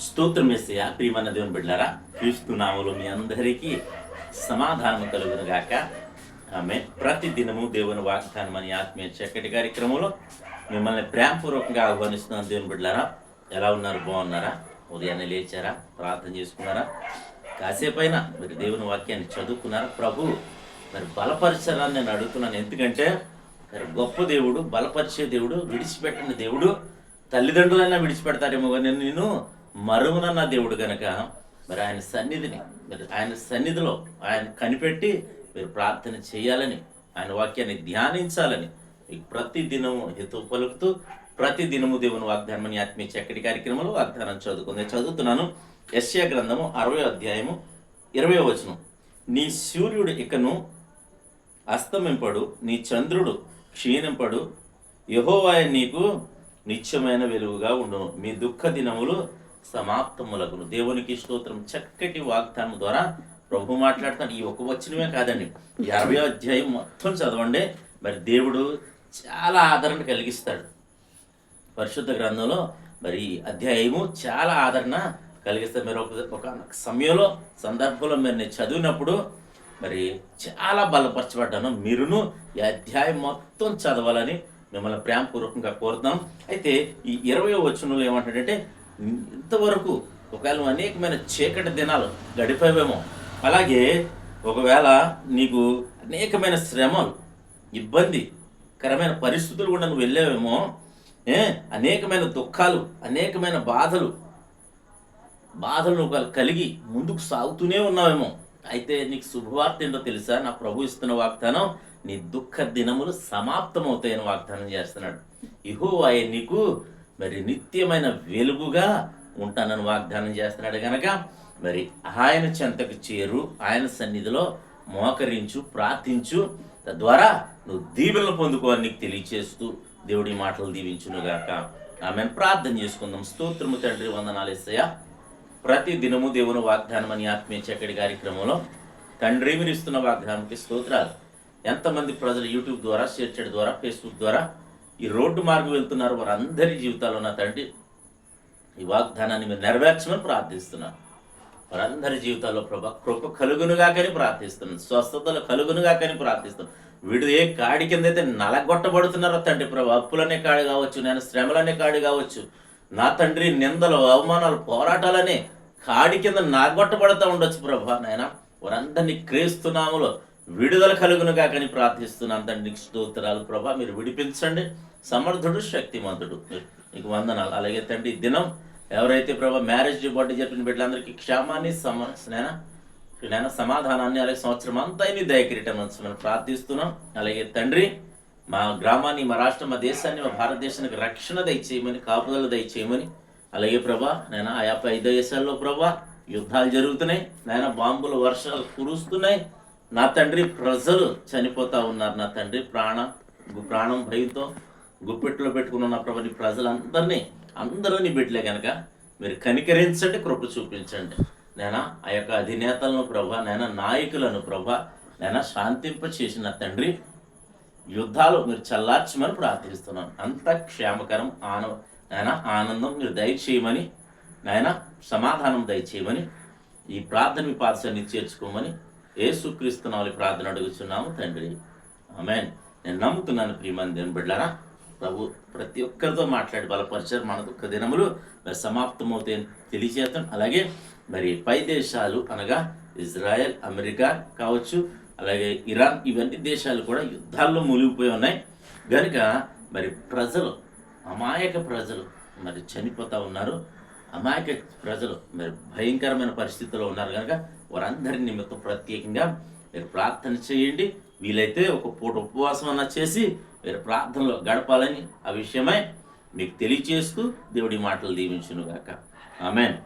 స్తోత్రం యేసయ్యా. ప్రియమైన దేవుని బిడ్డలారా, క్రీస్తు నామములో మీ అందరికీ సమాధానం కలుగును గాక. ఆమె ప్రతి దినము దేవుని వాగ్దానం అనే ఆత్మీయ చక్కటి కార్యక్రమంలో మిమ్మల్ని ప్రేమపూర్వకంగా ఆహ్వానిస్తున్నాను. దేవుని బిడ్డలారా, ఎలా ఉన్నారు? బాగున్నారా? ఉదయాన్నే లేచారా? ప్రార్థన చేసుకున్నారా? కాసేపైనా మీరు దేవుని వాక్యాన్ని చదువుకున్నారా? ప్రభు మరి బలపరచాలని నేను అడుగుతున్నాను. ఎందుకంటే మరి గొప్ప దేవుడు, బలపరిచే దేవుడు, విడిచిపెట్టిన దేవుడు. తల్లిదండ్రులైనా విడిచిపెడతారేమో కానీ నేను మరువునన్న దేవుడు కనుక మరి ఆయన సన్నిధిలో ఆయన కనిపెట్టి మీరు ప్రార్థన చేయాలని, ఆయన వాక్యాన్ని ధ్యానించాలని మీకు ప్రతి దినము హితవు పలుకుతూ ప్రతి దినము దేవుని వాగ్దానం అని ఆత్మీయ చక్కటి కార్యక్రమంలో వాగ్దానం చదువుతున్నాను. యెషయా గ్రంథము 60వ అధ్యాయము 20వ వచనం. నీ సూర్యుడు ఇకను అస్తమింపడు, నీ చంద్రుడు క్షీణింపడు, యెహోవా నీకు నిత్యమైన వెలుగుగా ఉండును, మీ దుఃఖ దినములు సమాప్తములగును. దేవునికి స్తోత్రం. చక్కటి వాగ్దానం ద్వారా ప్రభు మాట్లాడతాను. ఈ ఒక వచనమే కాదండి, ఈ 60వ అధ్యాయం మొత్తం చదవండి. మరి దేవుడు చాలా ఆదరణ కలిగిస్తాడు. పరిశుద్ధ గ్రంథంలో మరి అధ్యాయము చాలా ఆదరణ కలిగిస్తాడు. మీరు ఒక సమయంలో సందర్భంలో మీరు నేను చదివినప్పుడు మరి చాలా బలపరచబడ్డాను. మీరును ఈ అధ్యాయం మొత్తం చదవాలని మిమ్మల్ని ప్రేమపూర్వకంగా కోరుతాం. అయితే ఈ 20వ వచనంలో ఏమంటాడంటే, ఇంతవరకు ఒకవేళ అనేకమైన చీకటి దినాలు గడిపేవేమో, అలాగే ఒకవేళ నీకు అనేకమైన శ్రమలు, ఇబ్బందికరమైన పరిస్థితులు కూడా నువ్వు వెళ్ళావేమో, అనేకమైన దుఃఖాలు, అనేకమైన బాధలు నువ్వు కలిగి ముందుకు సాగుతూనే ఉన్నావేమో. అయితే నీకు శుభవార్త ఏంటో తెలుసా? నా ప్రభు ఇస్తున్న వాగ్దానం, నీ దుఃఖ దినములు సమాప్తమవుతాయని వాగ్దానం చేస్తున్నాడు. యెహోవా నీకు మరి నిత్యమైన వెలుగుగా ఉంటానని వాగ్దానం చేస్తున్నాడు కనుక మరి ఆయన చెంతకు చేరు, ఆయన సన్నిధిలో మోకరించు, ప్రార్థించు. తద్వారా నువ్వు దీవెనలు పొందుకోవాలని నీకు తెలియచేస్తూ దేవుడి మాటలు దీవించునుగాక. ఆమెను ప్రార్థన చేసుకుందాం. స్తోత్రము తండ్రి, వందనాలు యేసయ్యా. ప్రతి దినము దేవుని వాగ్దానం అని ఆత్మీయ చక్కటి కార్యక్రమంలో తండ్రి మీరు ఇస్తున్న వాగ్దానంకి స్తోత్రాలు. ఎంతమంది ప్రజలు యూట్యూబ్ ద్వారా, షేర్ చేయడం ద్వారా, ఫేస్బుక్ ద్వారా ఈ రోడ్డు మార్గం వెళ్తున్నారు, వారందరి జీవితాల్లో నా తండ్రి ఈ వాగ్దానాన్ని మీరు నెరవేర్చమని ప్రార్థిస్తున్నాను. వారందరి జీవితాల్లో ప్రభా కృప కలుగునుగాకని ప్రార్థిస్తున్నాను, స్వస్థతలు కలుగునుగాకని ప్రార్థిస్తున్నాను. వీడు ఏ కాడి కింద అయితే నలగొట్టబడుతున్నారో తండ్రి ప్రభా, అప్పులనే కాడి కావచ్చు, నేను శ్రమలనే కాడి కావచ్చు, నా తండ్రి నిందలు, అవమానాలు, పోరాటాలనే కాడి కింద నలగొట్టబడుతూ ఉండొచ్చు ప్రభా. నాయన వారందరినీ క్రీస్తు నామములో విడుదల కలుగునుగా కానీ ప్రార్థిస్తున్నాను తండ్రి. స్తోత్రాలు ప్రభా. మీరు విడిపించండి. సమర్థుడు, శక్తిమంతుడు, నీకు వందనాలు. అలాగే తండ్రి దినం ఎవరైతే ప్రభా మ్యారేజ్ బర్త్డే చెప్పిన బిడ్డలందరికీ క్షేమాన్ని, సమాధానాన్ని, అలాగే సంవత్సరం అంతా నీ దయకిరీటం ఉంచమని ప్రార్థిస్తున్నాం. అలాగే తండ్రి మా గ్రామాన్ని, మా రాష్ట్రం, మా దేశాన్ని, మా భారతదేశానికి రక్షణ దయచేయమని, కాపుదల దయచేయమని. అలాగే ప్రభా నేను ఆయా 5 దేశాల్లో ప్రభా యుద్ధాలు జరుగుతున్నాయి నాయన, బాంబులు వర్షాలు కురుస్తున్నాయి నా తండ్రి, ప్రజలు చనిపోతూ ఉన్నారు నా తండ్రి. ప్రాణం భయంతో గుప్పెట్లో పెట్టుకుని ఉన్న ప్రభా నీ ప్రజలందరినీ, అందరూ నీ బిడ్డలే కనుక మీరు కనికరించండి, కృప చూపించండి నేను. ఆ యొక్క అధినేతలను ప్రభా, నేను నాయకులను ప్రభా, నేను శాంతింప చేసిన తండ్రి, యుద్ధాలు మీరు చల్లార్చమని ప్రార్థిస్తున్నాను. అంత క్షేమకరం, ఆనందం మీరు దయచేయమని నాయన, సమాధానం దయచేయమని, ఈ ప్రార్థన మీ పాదశాన్ని చేర్చుకోమని యేసుక్రీస్తు నామములో ప్రార్థన అడుగుతున్నాము తండ్రి, ఆమేన్. నేను నమ్ముతున్నాను ప్రియమైన దేవుని బిడ్డలారా, ప్రభు ప్రతి ఒక్కరితో మాట్లాడి బలపరిచారు. మన దుఃఖ దినములు మరి సమాప్తమవుతాయని తెలియజేస్తాం. అలాగే మరి 5 దేశాలు అనగా ఇజ్రాయెల్, అమెరికా కావచ్చు, అలాగే ఇరాన్, ఇవన్నీ దేశాలు కూడా యుద్ధాల్లో మూలిగిపోయి ఉన్నాయి కనుక మరి ప్రజలు, అమాయక ప్రజలు మరి చనిపోతూ ఉన్నారు. అమాయక ప్రజలు మరి భయంకరమైన పరిస్థితుల్లో ఉన్నారు కనుక వారందరి నిమిత్తం ప్రత్యేకంగా మీరు ప్రార్థన చేయండి. వీలైతే ఒక పూట ఉపవాసం అన్నా చేసి మీరు ప్రార్థనలో గడపాలని ఆ విషయమై మీకు తెలియచేస్తూ దేవుడి మాటలు దీవించునుగాక. ఆమేన్.